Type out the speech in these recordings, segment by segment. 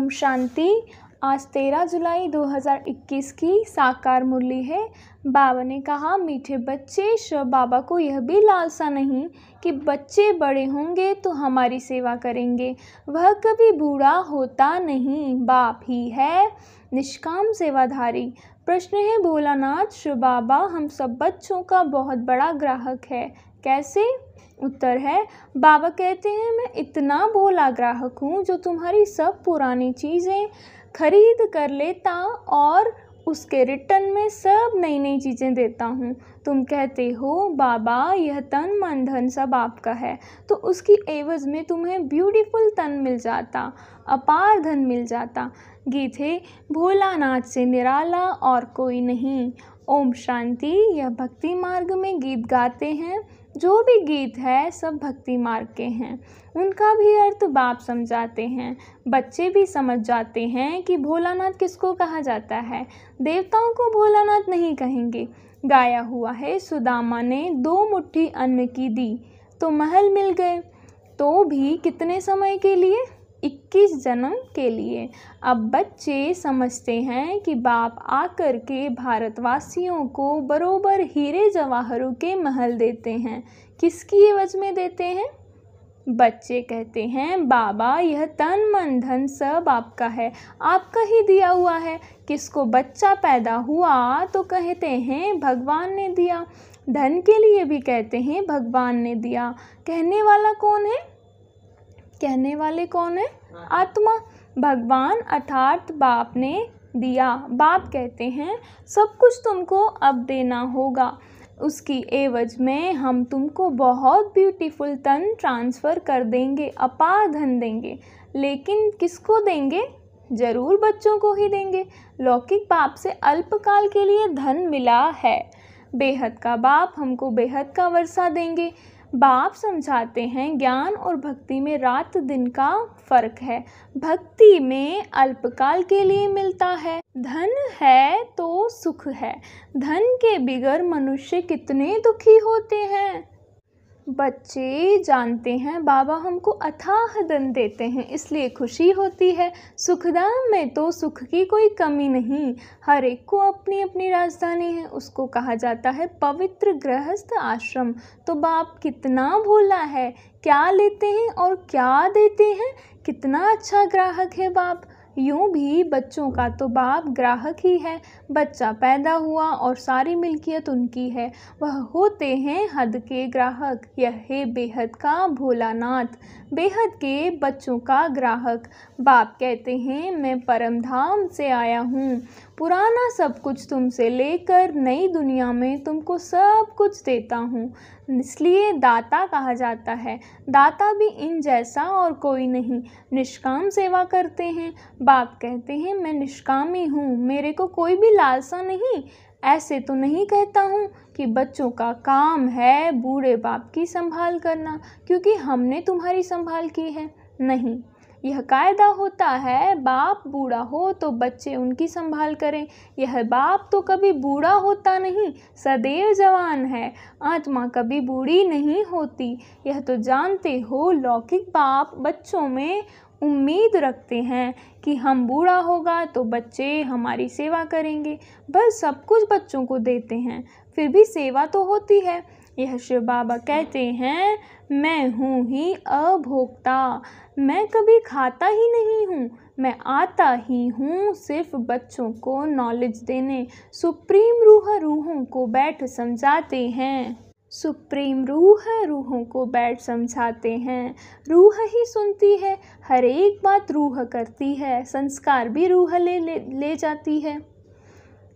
ओम शांति। आज 13 जुलाई 2021 की साकार मुरली है। बाबा ने कहा, मीठे बच्चे, शिव बाबा को यह भी लालसा नहीं कि बच्चे बड़े होंगे तो हमारी सेवा करेंगे। वह कभी बूढ़ा होता नहीं, बाप ही है निष्काम सेवाधारी। प्रश्न है भोलानाथ, शिव बाबा हम सब बच्चों का बहुत बड़ा ग्राहक है, कैसे? उत्तर है, बाबा कहते हैं मैं इतना भोला ग्राहक हूँ जो तुम्हारी सब पुरानी चीज़ें खरीद कर लेता और उसके रिटर्न में सब नई नई चीज़ें देता हूँ। तुम कहते हो बाबा यह तन मन धन सब आपका है, तो उसकी एवज़ में तुम्हें ब्यूटीफुल तन मिल जाता, अपार धन मिल जाता। गीत है, भोलानाथ से निराला और कोई नहीं। ओम शांति। यह भक्ति मार्ग में गीत गाते हैं। जो भी गीत है सब भक्ति मार्ग के हैं। उनका भी अर्थ बाप समझाते हैं। बच्चे भी समझ जाते हैं कि भोलानाथ किसको कहा जाता है। देवताओं को भोलानाथ नहीं कहेंगे। गाया हुआ है, सुदामा ने 2 मुट्ठी अन्न की दी तो महल मिल गए, तो भी कितने समय के लिए? 21 जन्म के लिए। अब बच्चे समझते हैं कि बाप आकर के भारतवासियों को बरोबर हीरे जवाहरों के महल देते हैं। किसकी एवज में देते हैं? बच्चे कहते हैं बाबा यह तन मन धन सब आपका है, आपका ही दिया हुआ है। किसको बच्चा पैदा हुआ तो कहते हैं भगवान ने दिया। धन के लिए भी कहते हैं भगवान ने दिया। कहने वाला कौन है? कहने वाले कौन है? आत्मा। भगवान अर्थात बाप ने दिया। बाप कहते हैं सब कुछ तुमको अब देना होगा, उसकी एवज में हम तुमको बहुत ब्यूटीफुल तन ट्रांसफ़र कर देंगे, अपार धन देंगे। लेकिन किसको देंगे? ज़रूर बच्चों को ही देंगे। लौकिक बाप से अल्पकाल के लिए धन मिला है, बेहद का बाप हमको बेहद का वर्षा देंगे। बाप समझाते हैं ज्ञान और भक्ति में रात दिन का फ़र्क है। भक्ति में अल्पकाल के लिए मिलता है। धन है तो सुख है। धन के बिगर मनुष्य कितने दुखी होते हैं। बच्चे जानते हैं बाबा हमको अथाह धन देते हैं, इसलिए खुशी होती है। सुखधाम में तो सुख की कोई कमी नहीं। हर एक को अपनी अपनी राजधानी है, उसको कहा जाता है पवित्र गृहस्थ आश्रम। तो बाप कितना भोला है, क्या लेते हैं और क्या देते हैं। कितना अच्छा ग्राहक है बाप। यूँ भी बच्चों का तो बाप ग्राहक ही है। बच्चा पैदा हुआ और सारी मिल्कियत उनकी है, वह होते हैं हद के ग्राहक। यह है बेहद का भोलानाथ, बेहद के बच्चों का ग्राहक। बाप कहते हैं मैं परम धाम से आया हूँ, पुराना सब कुछ तुमसे लेकर नई दुनिया में तुमको सब कुछ देता हूँ, इसलिए दाता कहा जाता है। दाता भी इन जैसा और कोई नहीं। निष्काम सेवा करते हैं। बाप कहते हैं मैं निष्कामी हूँ, मेरे को कोई भी लालसा नहीं। ऐसे तो नहीं कहता हूँ कि बच्चों का काम है बूढ़े बाप की संभाल करना, क्योंकि हमने तुम्हारी संभाल की है। नहीं, यह कायदा होता है बाप बूढ़ा हो तो बच्चे उनकी संभाल करें। यह बाप तो कभी बूढ़ा होता नहीं, सदैव जवान है। आत्मा कभी बूढ़ी नहीं होती, यह तो जानते हो। लौकिक बाप बच्चों में उम्मीद रखते हैं कि हम बूढ़ा होगा तो बच्चे हमारी सेवा करेंगे। बस सब कुछ बच्चों को देते हैं, फिर भी सेवा तो होती है। यह शिव बाबा कहते हैं मैं हूँ ही अभोक्ता, मैं कभी खाता ही नहीं हूँ, मैं आता ही हूँ सिर्फ बच्चों को नॉलेज देने। सुप्रीम रूह रूहों को बैठ समझाते हैं। सुप्रीम रूह रूहों को बैठ समझाते हैं। रूह ही सुनती है, हर एक बात रूह करती है। संस्कार भी रूह ले जाती है,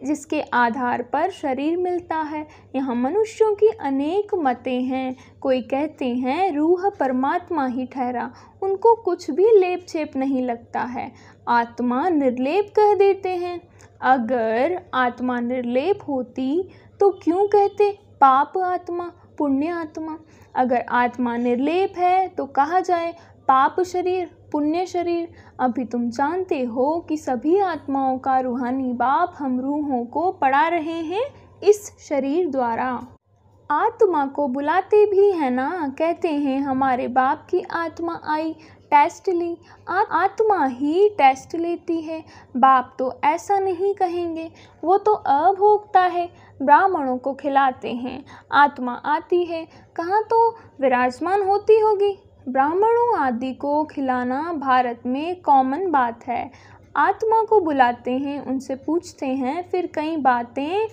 जिसके आधार पर शरीर मिलता है। यहाँ मनुष्यों की अनेक मतें हैं। कोई कहते हैं रूह परमात्मा ही ठहरा, उनको कुछ भी लेप छेप नहीं लगता है। आत्मा निर्लेप कह देते हैं। अगर आत्मा निर्लेप होती तो क्यों कहते पाप आत्मा, पुण्य आत्मा। अगर आत्मा निर्लेप है तो कहा जाए पाप शरीर, पुण्य शरीर। अभी तुम जानते हो कि सभी आत्माओं का रूहानी बाप हम रूहों को पढ़ा रहे हैं इस शरीर द्वारा। आत्मा को बुलाते भी है ना, कहते हैं हमारे बाप की आत्मा आई। टेस्ट ली, आत्मा ही टेस्ट लेती है। बाप तो ऐसा नहीं कहेंगे, वो तो अभोक्ता है, ब्राह्मणों को खिलाते हैं। आत्मा आती है, कहाँ तो विराजमान होती होगी। ब्राह्मणों आदि को खिलाना भारत में कॉमन बात है। आत्मा को बुलाते हैं, उनसे पूछते हैं, फिर कई बातें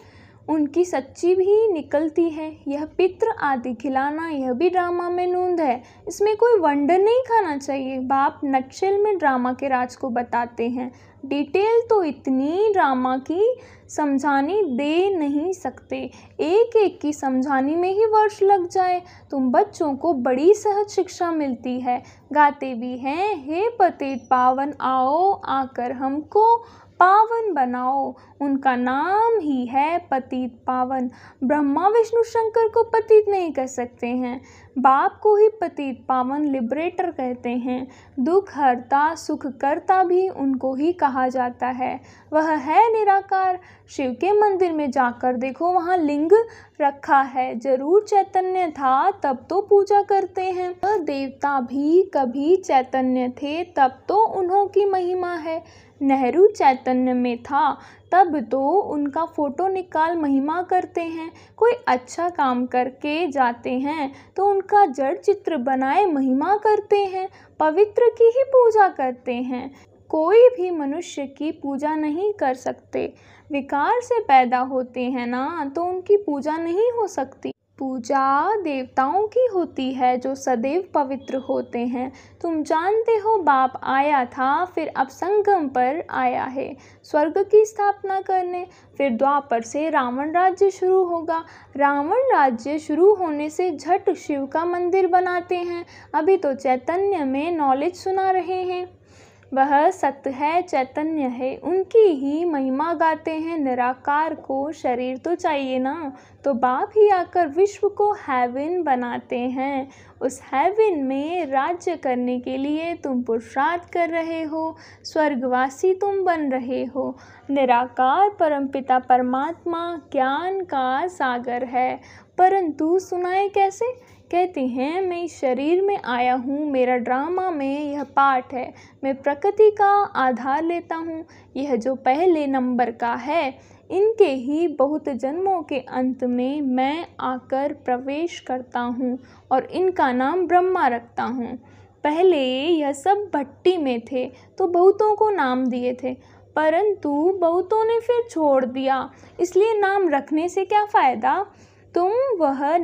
उनकी सच्ची भी निकलती है। यह पित्र आदि खिलाना, यह भी ड्रामा में नूंद है, इसमें कोई वंडर नहीं खाना चाहिए। बाप नटशेल में ड्रामा के राज को बताते हैं। डिटेल तो इतनी ड्रामा की समझानी दे नहीं सकते, एक एक की समझाने में ही वर्ष लग जाए। तुम बच्चों को बड़ी सहज शिक्षा मिलती है। गाते भी हैं, हे पतित पावन आओ, आकर हमको पावन बनाओ। उनका नाम ही है पतित पावन। ब्रह्मा विष्णु शंकर को पतित नहीं कह सकते हैं, बाप को ही पतित पावन लिबरेटर कहते हैं। दुख हरता सुख करता भी उनको ही कहा जाता है। वह है निराकार। शिव के मंदिर में जाकर देखो, वहाँ लिंग रखा है, जरूर चैतन्य था तब तो पूजा करते हैं। देवता भी कभी चैतन्य थे तब तो उन्हों की महिमा है। नेहरू चैतन्य में था तब तो उनका फोटो निकाल महिमा करते हैं। कोई अच्छा काम करके जाते हैं तो उनका जड़ चित्र बनाए महिमा करते हैं, पवित्र की ही पूजा करते हैं। कोई भी मनुष्य की पूजा नहीं कर सकते, विकार से पैदा होते हैं ना, तो उनकी पूजा नहीं हो सकती। पूजा देवताओं की होती है जो सदैव पवित्र होते हैं। तुम जानते हो बाप आया था, फिर अब संगम पर आया है स्वर्ग की स्थापना करने। फिर द्वापर से रावण राज्य शुरू होगा। रावण राज्य शुरू होने से झट शिव का मंदिर बनाते हैं। अभी तो चैतन्य में नॉलेज सुना रहे हैं। वह सत्य है, चैतन्य है, उनकी ही महिमा गाते हैं। निराकार को शरीर तो चाहिए ना, तो बाप ही आकर विश्व को हेवन बनाते हैं। उस हेवन में राज्य करने के लिए तुम पुरुषार्थ कर रहे हो, स्वर्गवासी तुम बन रहे हो। निराकार परमपिता परमात्मा ज्ञान का सागर है, परंतु सुनाए कैसे? कहते हैं, मैं इस शरीर में आया हूँ, मेरा ड्रामा में यह पार्ट है। मैं प्रकृति का आधार लेता हूँ, यह जो पहले नंबर का है, इनके ही बहुत जन्मों के अंत में मैं आकर प्रवेश करता हूँ और इनका नाम ब्रह्मा रखता हूँ। पहले यह सब भट्टी में थे तो बहुतों को नाम दिए थे, परंतु बहुतों ने फिर छोड़ दिया, इसलिए नाम रखने से क्या फ़ायदा। तुम वह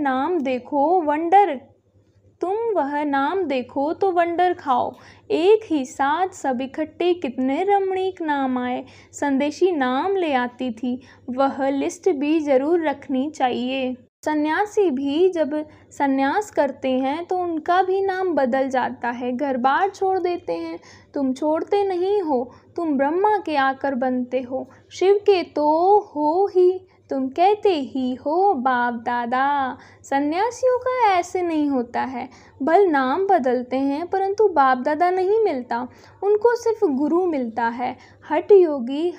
नाम देखो तो वंडर खाओ। एक ही साथ सब इकट्ठे कितने रमणीक नाम आए। संदेशी नाम ले आती थी, वह लिस्ट भी जरूर रखनी चाहिए। सन्यासी भी जब सन्यास करते हैं तो उनका भी नाम बदल जाता है, घर बार छोड़ देते हैं। तुम छोड़ते नहीं हो, तुम ब्रह्मा के आकर बनते हो, शिव के तो हो ही, तुम कहते ही हो बाप दादा। सन्यासियों का ऐसे नहीं होता है, भल नाम बदलते हैं परंतु बाप दादा नहीं मिलता, उनको सिर्फ गुरु मिलता है। हठ योगी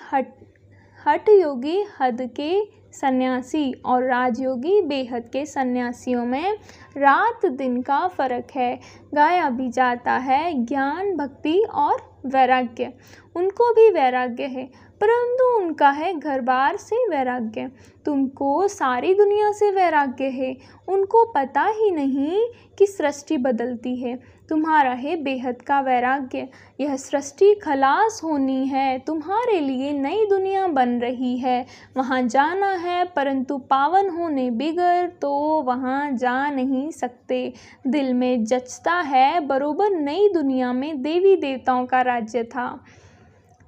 हद के सन्यासी और राजयोगी बेहद के सन्यासियों में रात दिन का फर्क है। गाया भी जाता है ज्ञान भक्ति और वैराग्य, उनको भी वैराग्य है, परंतु उनका है घर बार से वैराग्य। तुमको सारी दुनिया से वैराग्य है, उनको पता ही नहीं कि सृष्टि बदलती है। तुम्हारा है बेहद का वैराग्य, यह सृष्टि खलास होनी है, तुम्हारे लिए नई दुनिया बन रही है, वहाँ जाना है, परंतु पावन होने बिगर तो वहाँ जा नहीं सकते। दिल में जचता है बरोबर नई दुनिया में देवी देवताओं का राज्य था,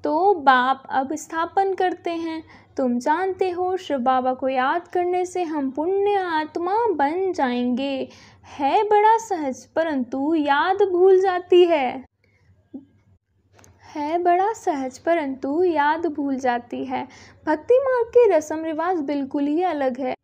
तो बाप अब स्थापन करते हैं। तुम जानते हो शिव बाबा को याद करने से हम पुण्य आत्मा बन जाएंगे। है बड़ा सहज परंतु याद भूल जाती है। भक्ति मार्ग के रस्म रिवाज बिल्कुल ही अलग है।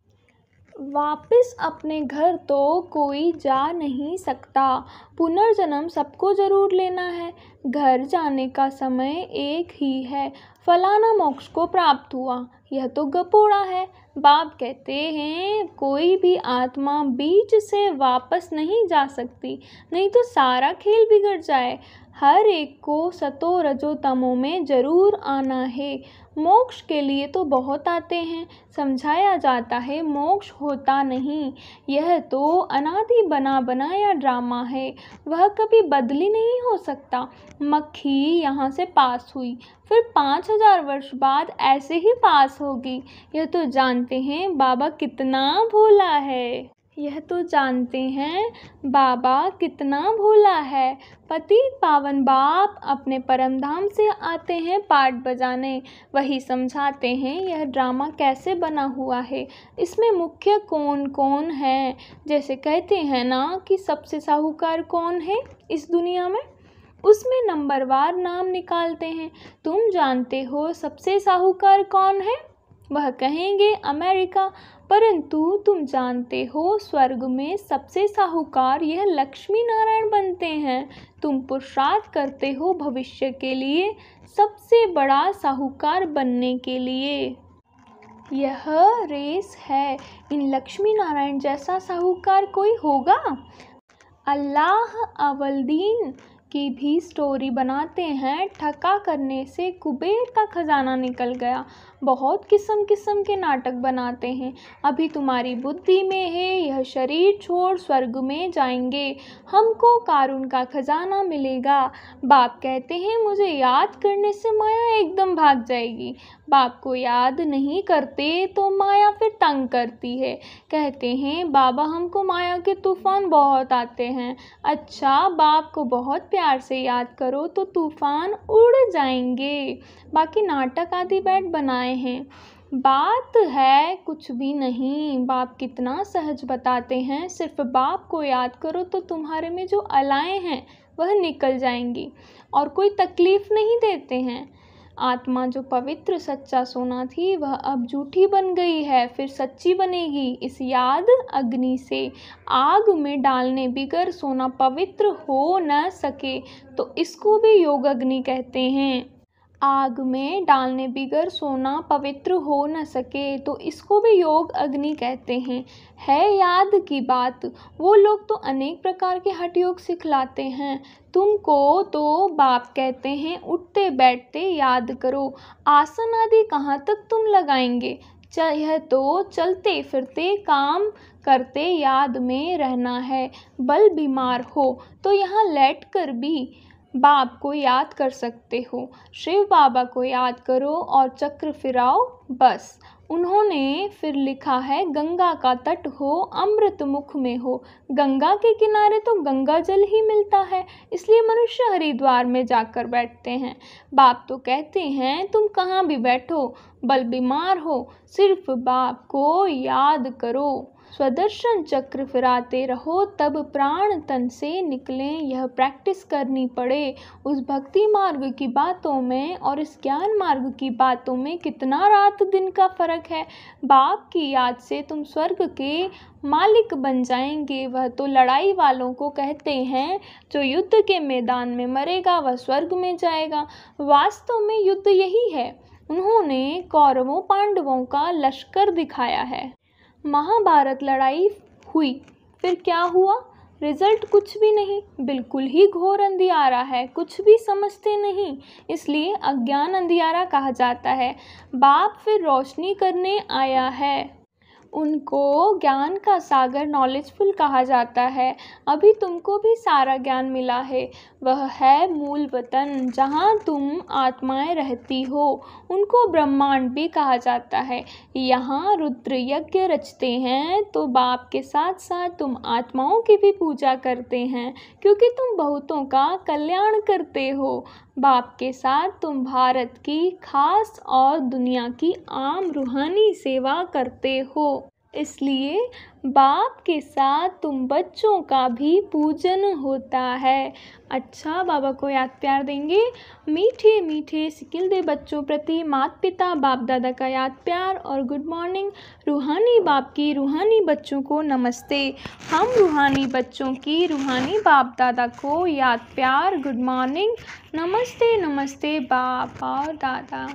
वापस अपने घर तो कोई जा नहीं सकता, पुनर्जन्म सबको जरूर लेना है। घर जाने का समय एक ही है, फलाना मोक्ष को प्राप्त हुआ, यह तो गपोड़ा है। बाप कहते हैं कोई भी आत्मा बीच से वापस नहीं जा सकती, नहीं तो सारा खेल बिगड़ जाए। हर एक को सतो रजो तमो में जरूर आना है। मोक्ष के लिए तो बहुत आते हैं, समझाया जाता है मोक्ष होता नहीं। यह तो अनादि बना बनाया ड्रामा है, वह कभी बदली नहीं हो सकता। मक्खी यहाँ से पास हुई, फिर 5000 वर्ष बाद ऐसे ही पास होगी। यह तो जानते हैं बाबा कितना भोला है। यह तो जानते हैं बाबा कितना भोला है। पतित पावन बाप अपने परम धाम से आते हैं पाठ बजाने, वही समझाते हैं यह ड्रामा कैसे बना हुआ है, इसमें मुख्य कौन कौन है। जैसे कहते हैं ना कि सबसे साहूकार कौन है इस दुनिया में, उसमें नंबरवार नाम निकालते हैं। तुम जानते हो सबसे साहूकार कौन है? वह कहेंगे अमेरिका। परंतु तुम जानते हो स्वर्ग में सबसे साहूकार यह लक्ष्मी नारायण बनते हैं। तुम पुरुषार्थ करते हो भविष्य के लिए सबसे बड़ा साहूकार बनने के लिए। यह रेस है, इन लक्ष्मी नारायण जैसा साहूकार कोई होगा? अल्लाह अवलदीन की भी स्टोरी बनाते हैं, ठगा करने से कुबेर का खजाना निकल गया। बहुत किस्म किस्म के नाटक बनाते हैं। अभी तुम्हारी बुद्धि में है यह शरीर छोड़ स्वर्ग में जाएंगे, हमको कारून का खजाना मिलेगा। बाप कहते हैं मुझे याद करने से माया एकदम भाग जाएगी। बाप को याद नहीं करते तो माया फिर तंग करती है। कहते हैं बाबा हमको माया के तूफान बहुत आते हैं। अच्छा, बाप को बहुत प्यार से याद करो तो तूफान उड़ जाएंगे। बाकी नाटक आदि बैठ बनाए हैं, बात है कुछ भी नहीं। बाप कितना सहज बताते हैं, सिर्फ बाप को याद करो तो तुम्हारे में जो अलाएं हैं वह निकल जाएंगी और कोई तकलीफ नहीं देते हैं। आत्मा जो पवित्र सच्चा सोना थी वह अब झूठी बन गई है, फिर सच्ची बनेगी इस याद अग्नि से। आग में डालने बिगर सोना पवित्र हो न सके तो इसको भी योग अग्नि कहते हैं। आग में डालने बिगर सोना पवित्र हो न सके तो इसको भी योग अग्नि कहते हैं। है याद की बात, वो लोग तो अनेक प्रकार के हठ योग सिखलाते हैं। तुमको तो बाप कहते हैं उठते बैठते याद करो। आसन आदि कहाँ तक तुम लगाएंगे? यह तो चलते फिरते काम करते याद में रहना है। बल बीमार हो तो यहाँ लेट कर भी बाप को याद कर सकते हो। शिव बाबा को याद करो और चक्र फिराओ बस। उन्होंने फिर लिखा है गंगा का तट हो अमृत मुख में हो। गंगा के किनारे तो गंगा जल ही मिलता है, इसलिए मनुष्य हरिद्वार में जाकर बैठते हैं। बाप तो कहते हैं तुम कहाँ भी बैठो, बल बीमार हो, सिर्फ बाप को याद करो। स्वदर्शन चक्र फिराते रहो तब प्राण तन से निकलें, यह प्रैक्टिस करनी पड़े। उस भक्ति मार्ग की बातों में और इस ज्ञान मार्ग की बातों में कितना रात दिन का फर्क है। बाप की याद से तुम स्वर्ग के मालिक बन जाएंगे। वह तो लड़ाई वालों को कहते हैं जो युद्ध के मैदान में मरेगा वह स्वर्ग में जाएगा। वास्तव में युद्ध यही है। उन्होंने कौरवों पांडवों का लश्कर दिखाया है। महाभारत लड़ाई हुई, फिर क्या हुआ? रिजल्ट कुछ भी नहीं, बिल्कुल ही घोर अंधियारा है, कुछ भी समझते नहीं, इसलिए अज्ञान अंधियारा कहा जाता है। बाप फिर रोशनी करने आया है, उनको ज्ञान का सागर नॉलेजफुल कहा जाता है। अभी तुमको भी सारा ज्ञान मिला है, वह है मूल वतन जहाँ तुम आत्माएं रहती हो। उनको ब्रह्मांड भी कहा जाता है। यहाँ रुद्र यज्ञ रचते हैं तो बाप के साथ साथ तुम आत्माओं की भी पूजा करते हैं, क्योंकि तुम बहुतों का कल्याण करते हो। बाप के साथ तुम भारत की खास और दुनिया की आम रूहानी सेवा करते हो, इसलिए बाप के साथ तुम बच्चों का भी पूजन होता है। अच्छा, बाबा को याद प्यार देंगे। मीठे मीठे सिकिलदे बच्चों प्रति माता पिता बाप दादा का याद प्यार और गुड मॉर्निंग। रूहानी बाप की रूहानी बच्चों को नमस्ते। हम रूहानी बच्चों की रूहानी बाप दादा को याद प्यार गुड मॉर्निंग। नमस्ते नमस्ते बाप और दादा।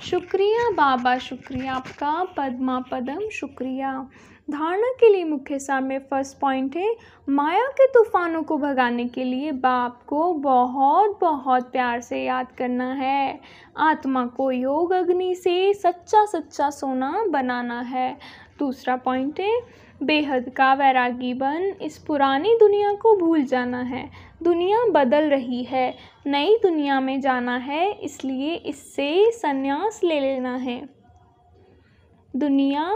शुक्रिया बाबा, शुक्रिया आपका। पद्मा पदम शुक्रिया। धारणा के लिए मुख्य सार में फर्स्ट पॉइंट है, माया के तूफानों को भगाने के लिए बाप को बहुत बहुत प्यार से याद करना है। आत्मा को योग अग्नि से सच्चा सच्चा सोना बनाना है। दूसरा पॉइंट है, बेहद का वैरागी बन इस पुरानी दुनिया को भूल जाना है। दुनिया बदल रही है, नई दुनिया में जाना है, इसलिए इससे संन्यास ले लेना है। दुनिया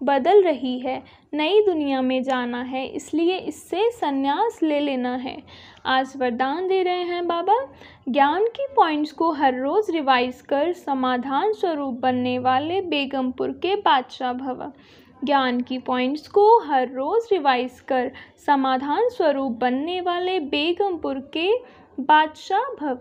बदल रही है, नई दुनिया में जाना है, इसलिए इससे संन्यास ले लेना है। आज वरदान दे रहे हैं बाबा, ज्ञान की पॉइंट्स को हर रोज़ रिवाइज कर समाधान स्वरूप बनने वाले बेगमपुर के बादशाह भव। ज्ञान की पॉइंट्स को हर रोज़ रिवाइज कर समाधान स्वरूप बनने वाले बेगमपुर के बादशाह भव।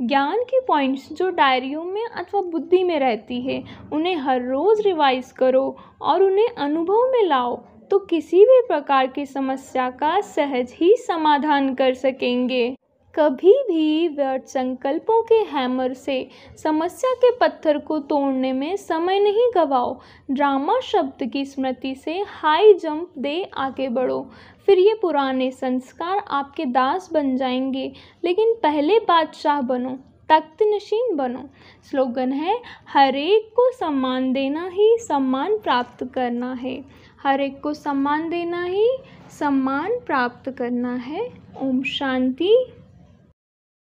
ज्ञान की पॉइंट्स जो डायरियों में अथवा बुद्धि में रहती है, उन्हें हर रोज़ रिवाइज करो और उन्हें अनुभव में लाओ, तो किसी भी प्रकार की समस्या का सहज ही समाधान कर सकेंगे। कभी भी व्यर्थ संकल्पों के हैमर से समस्या के पत्थर को तोड़ने में समय नहीं गवाओ। ड्रामा शब्द की स्मृति से हाई जंप दे आगे बढ़ो, फिर ये पुराने संस्कार आपके दास बन जाएंगे। लेकिन पहले बादशाह बनो, तख्त नशीन बनो। स्लोगन है, हर एक को सम्मान देना ही सम्मान प्राप्त करना है। हर एक को सम्मान देना ही सम्मान प्राप्त करना है। ओम शांति।